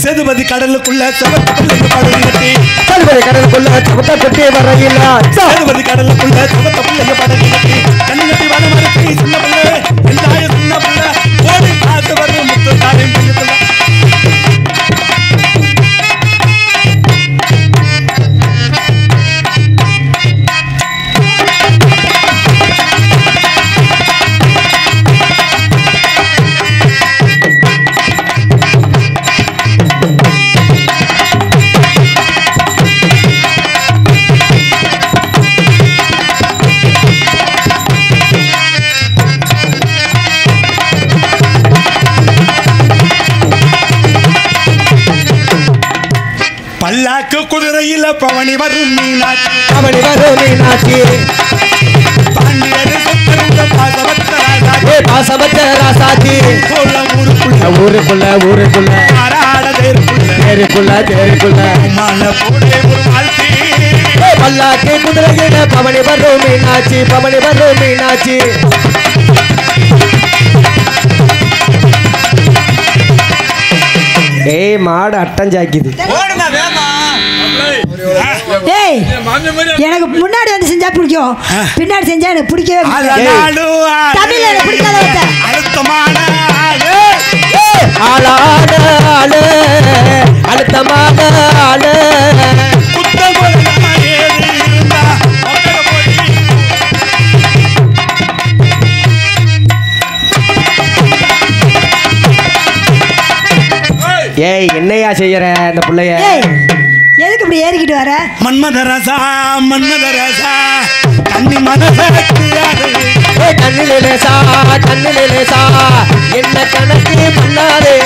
Speaker 4: சேதுபதி கடலுக்குள்ள
Speaker 1: கொட்டி வரையில
Speaker 4: சேதுபதி கடலுக்குள்ள படகு கட்டி கண்ணு கட்டி வர மறுத்து சின்ன பிள்ளை எல்லாய சின்ன பிள்ளை ஓடி காசு வரும் முத்து தாரையும் பிள்ளைக்குள்ள பல்லாக்கு குதிரையில பவனி வரும் மீனாட்சி
Speaker 1: அவனி வரும் மீனாட்சி
Speaker 4: பாண்டியரு சொத்தருந்த
Speaker 1: பாசபத்த ராசாத்தி ஊருக்குள்ள
Speaker 4: ஆராட தேருக்குள்ள மாலை போடே ஒரு வாழ்த்தி
Speaker 1: பல்லாக்கு குதிரையில பவனி வரும் மீனாட்சி ஏய் மாடு அட்டஞ்சாக்கிது
Speaker 3: ஏய் எனக்கு முன்னாடி வந்து செஞ்சா பிடிக்கும் பின்னாடி செஞ்சா எனக்கு பிடிக்கவே பிடிக்காது தமிழ்ல எனக்கு பிடிக்காத வார்த்தை
Speaker 4: அழுத்தமான
Speaker 1: அழுத்தமான ஆளு ஏய் என்னையா செய்யற இந்த பிள்ளைய
Speaker 3: எதுக்கு இப்படி ஏறிக்கிட்டு வர
Speaker 4: மன்மதரசா கண்ணி மனசு
Speaker 1: கண்ணிலே லேசா என்ன கணக்கு பண்ணாதே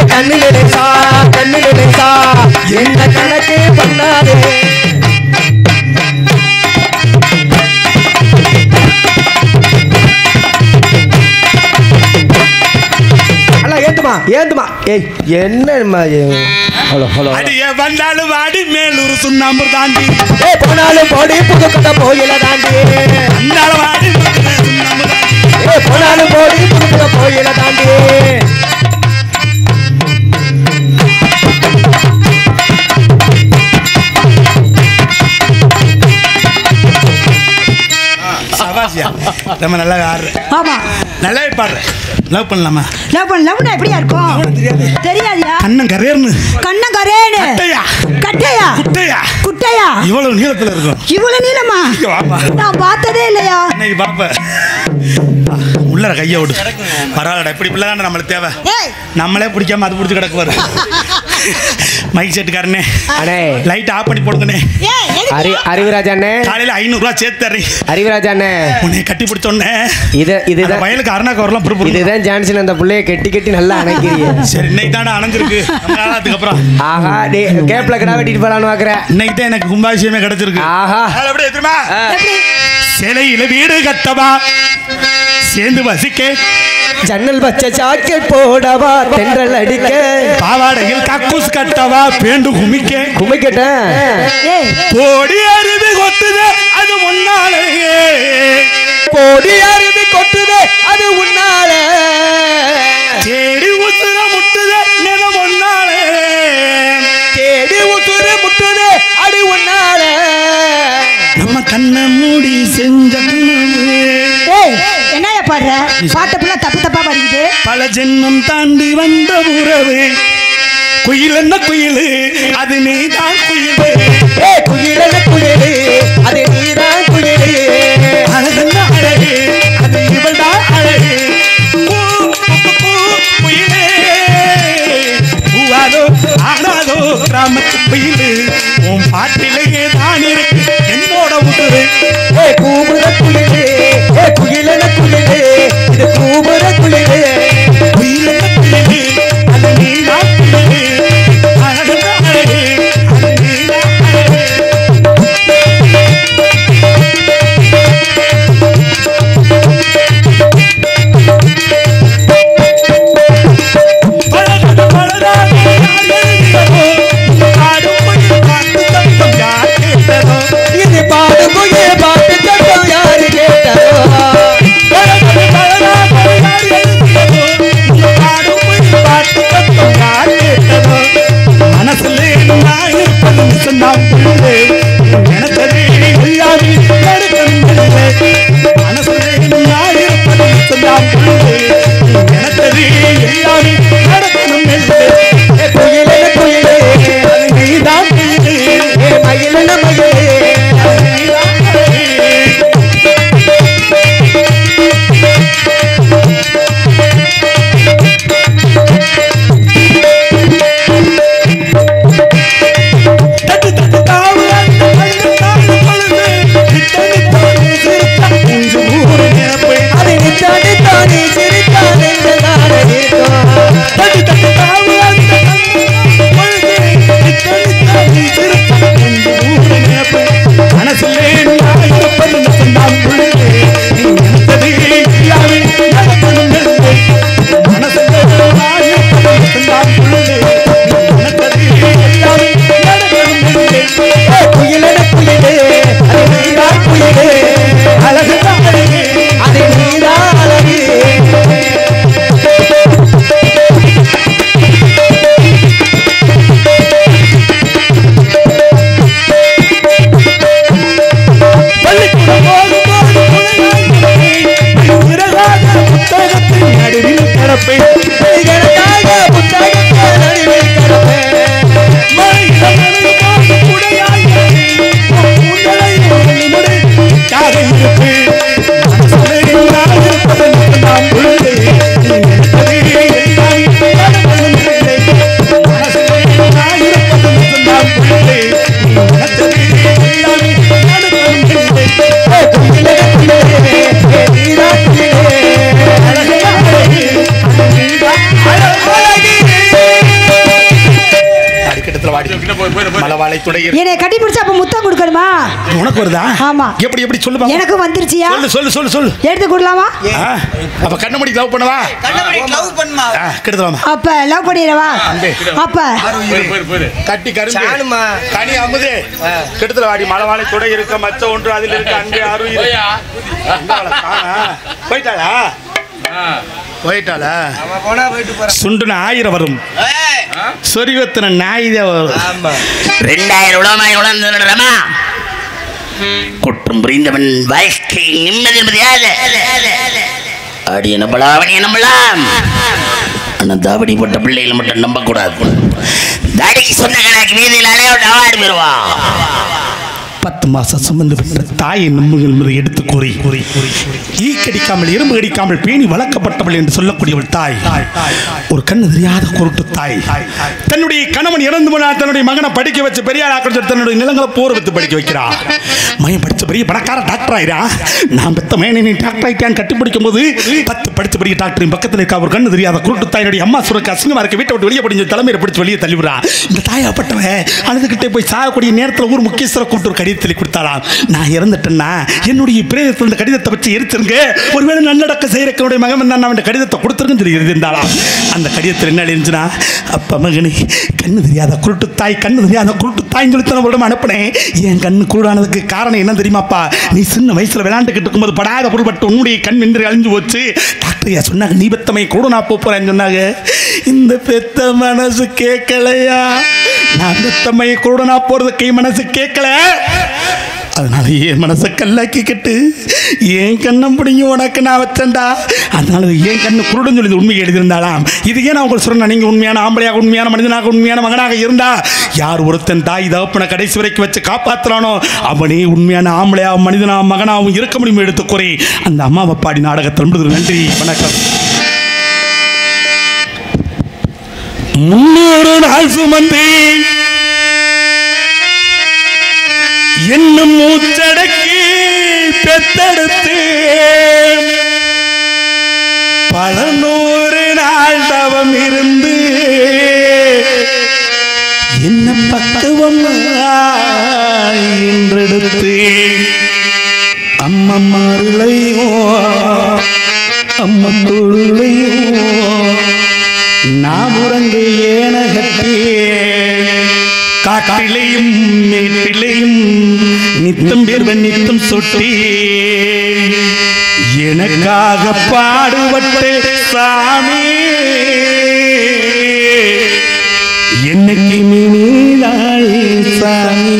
Speaker 1: கண்ணிலே என்ன கணக்கு பண்ணாதே ஏந்துமா ஏய் என்ன
Speaker 4: அடிய வந்தாலும் வாடி மேலூர் சுண்ணாம்பு தாண்டி
Speaker 1: போனாலும் போடி புதுக்கட்ட போயில தாண்டி
Speaker 4: வாடி
Speaker 1: போனாலும் போடி புதுக்கட்ட போயில தாண்டி
Speaker 4: நம்ம நல்லா ஆடுற
Speaker 3: ஆமா
Speaker 4: நல்லா பாடுற லவ் பண்ணலாமா
Speaker 3: லவ்னா எப்படியா இருக்கும் தெரியாதியா
Speaker 4: கண்ணன் கரேர்னு
Speaker 3: கட்டையா குட்டையா
Speaker 4: இவ்வளவு நீளத்துல இருக்கும்
Speaker 3: இவ்வளவு நீளமா நான் பார்த்ததே இல்லையா
Speaker 4: இன்னைக்கு பாப்ப உள்ளர கைய விடு பரவாயில்ல இப்படி பிள்ளைதானே நம்மளுக்கு தேவை நம்மளே பிடிக்காம அது பிடிச்சி கிடக்குவாரு மைக் செட்டுக்காரனே
Speaker 1: அண்ணே
Speaker 4: லைட் ஆஃப் பண்ணி போடுங்கண்ணே
Speaker 1: அறிவுராஜ் அண்ணே
Speaker 4: காலையில 500 ரூபாய் சேர்த்து தரேன்
Speaker 1: அறிவுராஜ் அண்ணே
Speaker 4: உன்னை கட்டி பிடிச்சோன்னே
Speaker 1: இதுதான்
Speaker 4: வயலுக்கு அருணாக்கவரெல்லாம் புரிப்பு
Speaker 1: இதுதான் ஜான்சன் அந்த பிள்ளைய கட்டி நல்லா அணைக்கிறீங்க
Speaker 4: சரி இன்னைக்கு தானே அணைஞ்சிருக்கு அதுக்கப்புறம்
Speaker 1: ஆஹா டே கேப்ல கடா வெட்டிட்டு போலான்னு பாக்குறேன்
Speaker 4: இன்னைக்கு தான் எனக்கு கும்பாபிஷேகமே கிடைச்சிருக்கு
Speaker 1: ஆஹா
Speaker 4: எப்படி தெரியுமா சிலையில வீடு கட்டவா சேர்ந்து வசிக்க
Speaker 1: ஜன்னல் பச்சை ஜாக்கெட் போடவா தென்றல் அடிக்க
Speaker 4: பாவாடையில் கக்கூஸ் கட்டவா பேண்டு குமிக்கட்டேன் கோடி அருவி கொட்டுதே அது முன்னாலே
Speaker 1: கோடி அருவி கொட்டுதே அது உன்னாலே
Speaker 4: தேடி உசுர முட்டுதே நில முன்னாலே
Speaker 1: தேடி உசுர முட்டுதே அடி உன்னாலே
Speaker 4: நம்ம கண்ணை மூடி செஞ்ச
Speaker 3: என்னைய பாடுற பாட்டு புள்ள தப்பா பாடிக்கிட்டு
Speaker 4: பல ஜென்மம் தாண்டி வந்த உறவு குயில் என்ன குயிலு அது நீதான் குயிலு
Speaker 1: குயில் என்ன குயிலு அது நீதான் குயிலு
Speaker 4: அழகென்ன அழகு அது இவள்தான் அழகு குயிலே பூவாதோ ஆனாதோ கிராமத்து குயிலு உன் பாட்டிலேயே தான் இருக்கு என்னோட உசுறு
Speaker 1: கூமுற குயிலு குயில் என்ன குயிலு இது கூமுற குயிலு
Speaker 4: குயில் என்ன குயிலு அது நீதான் குயிலு அழகென்ன அழகு அது நீதான் அழகு மலவாளை துடையிரு.
Speaker 3: என்னை கட்டி பிடிச்சா அப்ப முத்தம் கொடுக்கணுமா?
Speaker 4: உனக்கு வருதா?
Speaker 3: ஆமா.
Speaker 4: எப்படி எப்படி சொல்லு பாப்போம்.
Speaker 3: எனக்கு வந்துருச்சியா?
Speaker 4: சொல்லு சொல்லு சொல்லு சொல்லு.
Speaker 3: எடுத்து கொடுலாமா?
Speaker 4: அப்ப கண்ணமடி லவ் பண்ணவா?
Speaker 5: கண்ணமடி லவ் பண்ணுமா?
Speaker 4: கெடுதலாமா?
Speaker 3: அப்ப லவ் பண்ணிரவா? அப்ப
Speaker 4: கட்டி கரும்பு கனி அமுதே கெடுதல வாடி மலவாளை துடை இருக்க மச்ச ஒன்று அதில் இருக்க அங்கே அருள் போயிட்டாளா? போயிட்டாளா? சுண்டுன 1000 வரும், சொரிவத்தின நாயிதே வரும்.
Speaker 5: 2000 உலமாய் உணர்ந்துடமா குற்றம் புரிந்தவன் வாழ்க்கை நிம்மதி என்பதையாது அடி நம்பலாம் நம்பலாம். ஆனால் தாவடி போட்ட பிள்ளைகளை மட்டும் நம்பக்கூடாது. தாடிக்கு சொன்ன கணக்கு வீதியில் அலையோட அவார்டு பெறுவான்.
Speaker 4: 10 மாசம் சுமந்து பெற்ற தாயை நம்புங்கள் என்பதை எடுத்து கூறி ஈ கடிக்காமல் எறும்பு கடிக்காமல் பேணி வளர்க்கப்பட்டவள் என்று சொல்லக்கூடியவள் தாய். ஒரு கண்ணு தெரியாத குருட்டு தாய். தன்னுடைய கணவன் இறந்து போனால் தன்னுடைய மகனை படிக்க வச்சு பெரிய ஆக்கள் தன்னுடைய நிலங்களை போர் வைத்து படிக்க வைக்கிறான். மயம் படிச்ச பெரிய பணக்கார டாக்டர் ஆயிரா. நான் பெத்த மயனை நீ டாக்டர் ஆயிட்டான்னு கட்டி பிடிக்கும் போது 10 படிச்ச பெரிய டாக்டரின் பக்கத்தில் இருக்க ஒரு கண்ணு தெரியாத குருட்டு தாயினுடைய அம்மா சுரக்க அசிங்கமா இருக்க வீட்டை விட்டு வெளியே படிஞ்ச தலைமையை பிடிச்சி வெளியே தள்ளிவிடா. இந்த தாயாப்பட்டவன் அழுதுகிட்டே போய் சாகக்கூடிய நேரத்தில் ஊர் முக்கியஸ்தரை கூப்பிட்டு ஒரு கடிதத்தை கொடுத்தாலாம். நான் இறந்துட்டேன்னா என்னுடைய பிரேதத்தில் இந்த கடிதத்தை வச்சு எரிச்சிருங்க, ஒருவேளை நல்லடக்க செய்யறவனுடைய மகன் தான் அவன் கடிதத்தை கொடுத்துருன்னு சொல்லி எழுதியிருந்தாலாம். அந்த கடிதத்தில் என்ன எழுந்துச்சுன்னா, அப்ப மகனே கண்ணு தெரியாத குருட்டு தாய், கண்ணு தெரியாத குருட்டு தாய்ன்னு சொல்லி தான் அனுப்பினேன். என் கண்ணு கூடானதுக்கு காரணம் என்ன தெரியுமாப்பா? நீ சின்ன வயசுல விளையாண்டுக்கிட்டு இருக்கும்போது படாத பொருள்பட்டு உன்னுடைய கண் வென்று அழிஞ்சு போச்சு. டாக்டர் சொன்னாங்க நீ பெத்தமை கூட நான் போறேன்னு சொன்னாங்க. இந்த பெத்த மனசு கேட்கலையா? நான் பெத்தமை கூட நான் போறதுக்கு மனசு கேட்கல. அதனால என் மனசை கல்லாக்கிக்கிட்டு என் கண்ணம் பிடிங்கி உனக்கு நான் வச்சேன்டா. அதனால என் கண்ணு குருடன் சொல்லி உண்மையை எழுதியிருந்தாலாம். இது ஏன் அவங்க சொல்றேன், நீங்க உண்மையான ஆம்பளையாக உண்மையான மனிதனாக உண்மையான மகனாக இருந்தா யார் ஒருத்தன் தாய் தகப்பனை கடைசி வரைக்கும் வச்சு காப்பாற்றுறானோ அவனே உண்மையான ஆம்பளையாக மனிதனாக மகனாகவும் இருக்க முடியும் எடுத்துக்குறே. அந்த அம்மாவை பாடி நாடகத்தில் நன்றி வணக்கம். 300 நாள் சுமந்து என்னும் மூச்சடக்கி பெத்தெடுத்து 100 நாள் தவம் இருந்து என்ன பக்குவம் என்றெடுத்து அம்மம்மாருளையோ அம்மம்பொருளையோ நாம் உறங்கு ஏன கட்டியே காட்டிலையும் மேட்டிலையும் நித்தம் பேர்வன் நித்தம் சொட்டி எனக்காக பாடுபட்டு சாமி என்னைக்கு மீனாயே சாமி.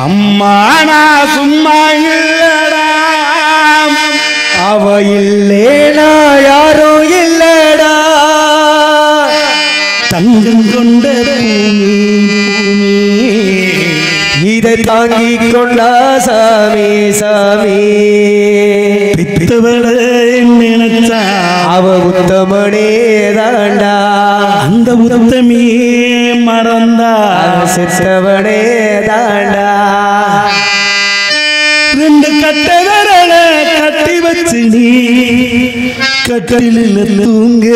Speaker 4: அம்மா நான் சும்மா இல்லடா, அவ இல்லேனா யாரோ இல்லடா. தங்கம் கொண்ட
Speaker 6: இதை தாங்கிக் கொண்டா சாமி சாமி.
Speaker 4: பித்தவள நினைச்சா
Speaker 6: அவ உத்தமனே தாண்டா.
Speaker 4: அந்த உத்தமே மறந்தா
Speaker 6: செத்தவனே தாண்டா.
Speaker 4: 2 கட்டவரல கட்டி வச்சு நீ கட்டில தூங்க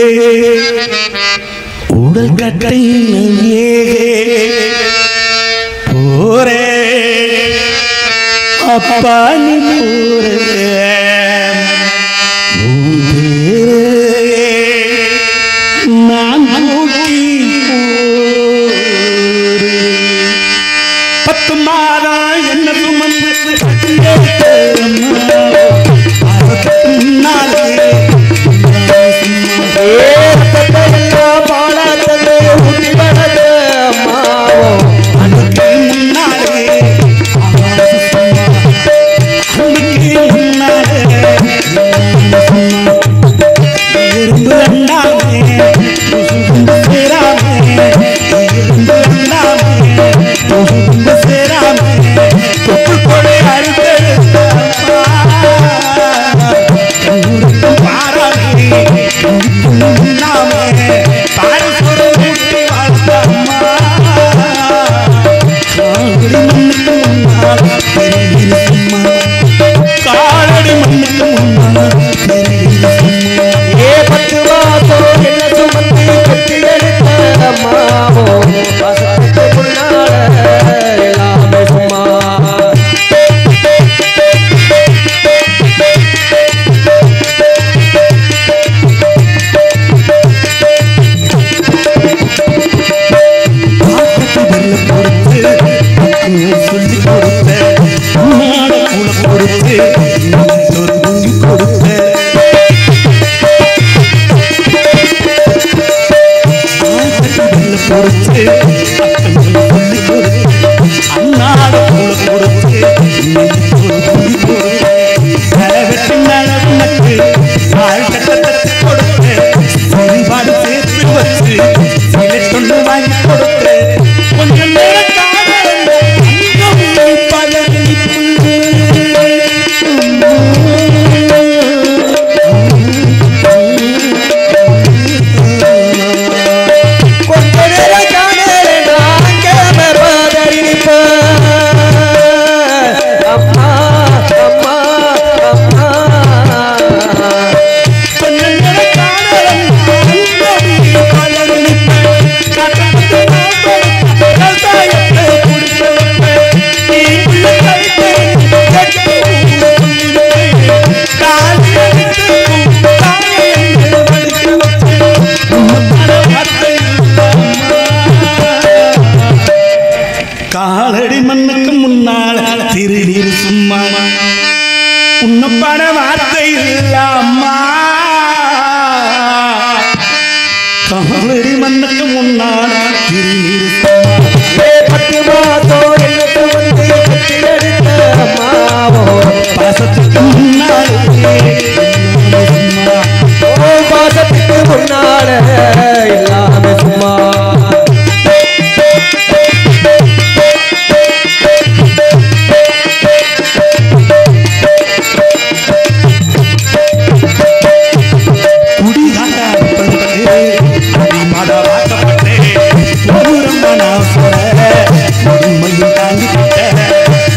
Speaker 4: உடல் கட்டை போரே அப்பா நீ போரே நான் நோக்கி போரே. 10 மாதம் என்ன சுமந்து
Speaker 6: பாலாத்தே ஊட்டி வளர்ந்த அம்மாவோ
Speaker 4: அதுக்கு முன்னாலே வார்த்தை இல்லாமா காலடி மண்ணுக்கு முன்னால
Speaker 6: பத்து மாசம் எனக்கு வந்து கட்டி எடுத்த அம்மாவோ
Speaker 4: பாசத்துக்கு முன்னால
Speaker 6: பாசத்துக்கு முன்னால எல்லாமே சும்மா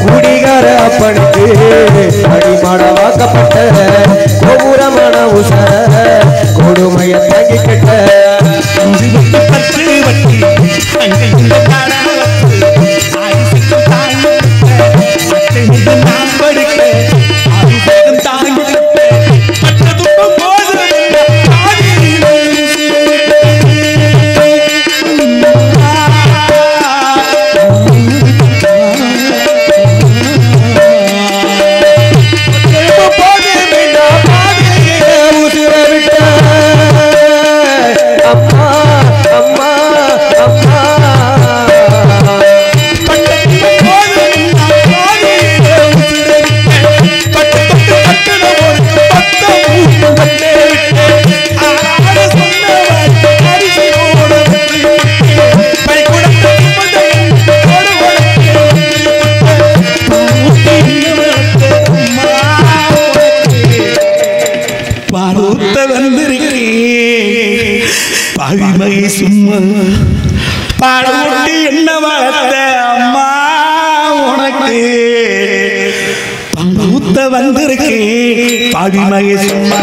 Speaker 6: குடிகார அப்பனுக்கு அடிமாட வாக்கப்பட்ட கோபுரமான உசர கொடுமைய தாங்கிக்கிட்ட
Speaker 4: சும்மா பாடமுட்டி என்ன வளர்த்த அம்மா உனக்கு பம்பூத்த வந்திருக்கு பாவி மகே சும்மா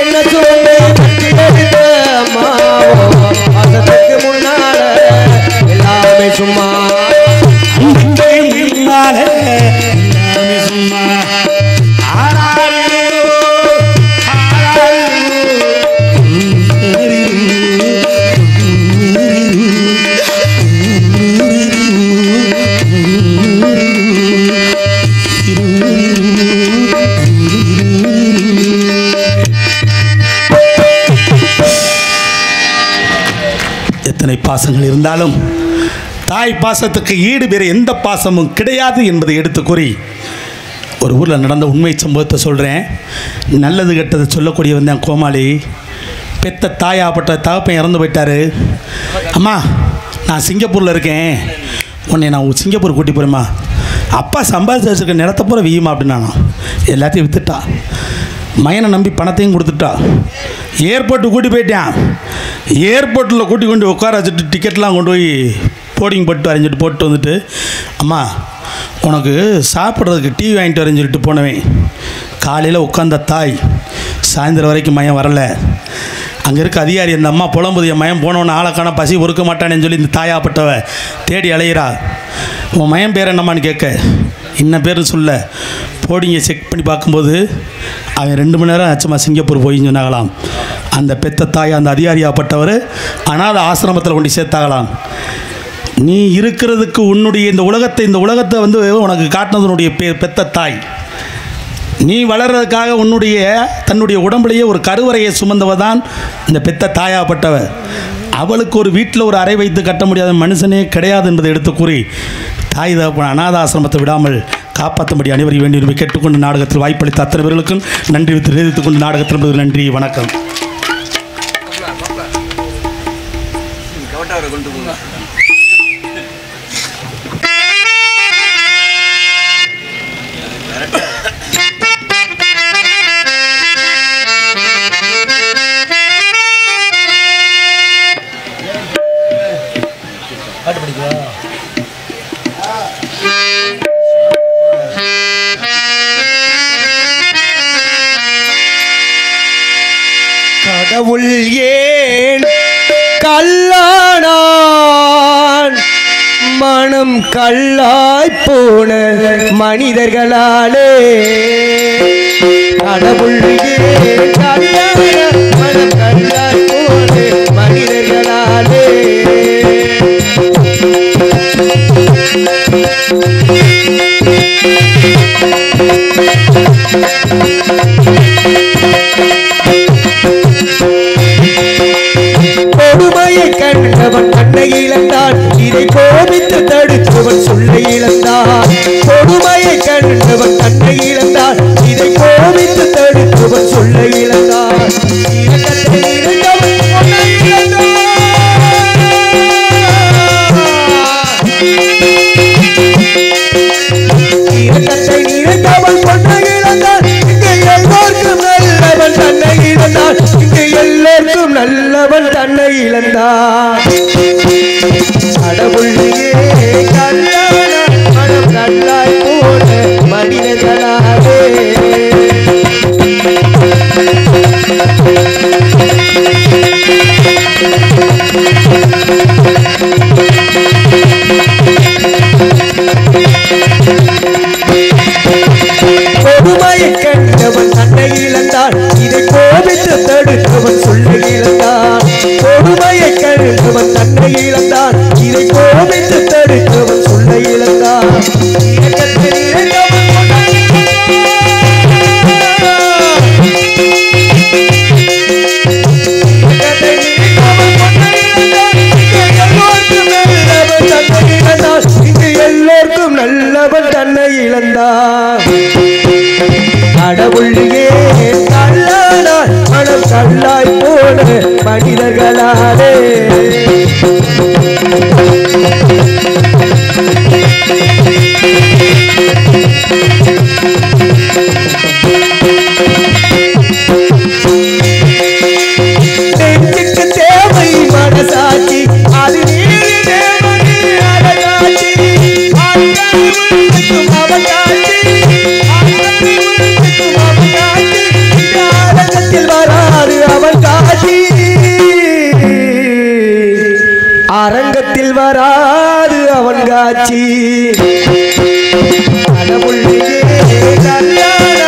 Speaker 6: என்ன சொல்லு அம்மாவோ பாசத்துக்கு முன்னால எல்லாமே சும்மா
Speaker 4: முன்னால எல்லாமே சும்மா எத்தனை பாசங்கள் இருந்தாலும் தாய் பாசத்துக்கு ஈடு வேறு எந்த பாசமும் கிடையாது என்பதை எடுத்து கூறி ஒரு ஊரில் நடந்த உண்மை சம்பவத்தை சொல்கிறேன். நல்லது கெட்டதை சொல்லக்கூடியவன் தான் கோமாளி. பெத்த தாயாப்பட்ட தகப்பன் இறந்து போயிட்டாரு. அம்மா நான் சிங்கப்பூரில் இருக்கேன், உன்னை நான் சிங்கப்பூர் கூட்டி போகிறேம்மா. அப்பா சம்பாதிச்சு வச்சுருக்க நிலத்தை பூரா வீயுமா அப்படின்னு நானும் எல்லாத்தையும் விற்றுட்டா. மயனை நம்பி பணத்தையும் கொடுத்துட்டா. ஏர்போர்ட்டு கூட்டி போயிட்டேன். ஏர்போர்ட்டில் கூட்டி கொண்டு உட்கார வச்சுட்டு டிக்கெட்லாம் கொண்டு போய் போர்டிங் போட்டு வரைஞ்சிட்டு போட்டு வந்துட்டு, அம்மா உனக்கு சாப்பிட்றதுக்கு டீ வாங்கிட்டு வரேன்னு சொல்லிட்டு போனவேன். காலையில் உட்காந்த தாய் சாயந்தரம் வரைக்கும் மயம் வரலை. அங்கே இருக்க அதிகாரி அந்த அம்மா புலம்புதிய மயம் போனவன ஆளைக்கான பசி பொறுக்க மாட்டானேன்னு சொல்லி இந்த தாயாப்பட்டவ தேடி அலையிறா. உன் மயம் பேர் என்னம்மான்னு கேட்க, இன்ன பேர்னு சொல்ல போர்டிங்கை செக் பண்ணி பார்க்கும்போது அவன் 2 மணி நேரம் ஆச்சுமா சிங்கப்பூர் போயின்னு சொன்னாங்களாம். அந்த பெத்த தாய் அந்த அதிகாரியாப்பட்டவர் அனாத ஆசிரமத்தில் கொண்டு சேர்த்தாகலாம். நீ இருக்கிறதுக்கு உன்னுடைய இந்த உலகத்தை வந்து உனக்கு காட்டினதனுடைய பெத்த தாய். நீ வளர்றதுக்காக தன்னுடைய உடம்புலேயே ஒரு கருவறையை சுமந்தவ தான் இந்த பெத்த தாயாப்பட்டவ. அவளுக்கு ஒரு வீட்டில் ஒரு அறை வைத்து கட்ட முடியாத மனுஷனே கிடையாது என்பதை எடுத்து கூறி தாய் தகப்பன் அநாத ஆசிரமத்தை விடாமல் காப்பாற்றும்படி அனைவரையும் வேண்டி கேட்டுக்கொண்டு நாடகத்தில் வாய்ப்பளித்த அத்தனை பேர்களுக்கும் நன்றி தெரிவித்துக் கொண்டு நாடகத்தில் நன்றி, வணக்கம்.
Speaker 6: கடவுள் ஏன் கல்லானான், மனம் கல்லாய் போன மனிதர்களாலே. கடவுள் ஏன் கல்லானான், மனம் கல்லாய் போன மனிதர்களாலே. கொடுமையை கண்டவன் தன்னை இழந்தான் இதை கோபித்து தடுத்தவன் சொல்லை இழந்தான் கொடுமையை கண்டவன் தன்னை இழந்தான் இதை கோபித்து தடுத்தவன் சொல்லை இழந்தான் இரக்கத்தை இழந்தவன் பொன்னை இழந்தான் இரக்கத்தை இழந்தவன் பொன்னை இழந்தான் இங்கு எல்லோருக்கும் நல்லவன் தன்னை இழந்தான் இங்கு எல்லோருக்கும் நல்லவன் தன்னை இழந்தான் கடவுளையே கல்லான மனம் கல்லாய் போன மனிதர்களாலே கொடுமையை கண்டவன் தன்னை இழந்தான் இதை கோபித்து தடுத்தவன் சொல்லை இழந்தான் கொடுமையை கண்டவன் தன்னை இழந்தான் இதை கோபித்து தடுத்தவன் சொல்லை இழந்தான் இரக்கத்தை இழந்தவன் பொன்னை இரக்கத்தை இழந்தவன் பொன்னை இழந்தான் இங்கு எல்லோருக்கும் நல்லவன் தன்னை இழந்தான் கடவுளையே கல்லானாய் மனம் கல்லாய் போன மனிதர்களாலே நெஞ்சுக்கு தேவை மனசாட்சி அது நீதி தேவனே அழகாட்சி அவன் காட்சி அரங்கத்தில் வராது அவன் காட்சி கடவுளையே கல்யாண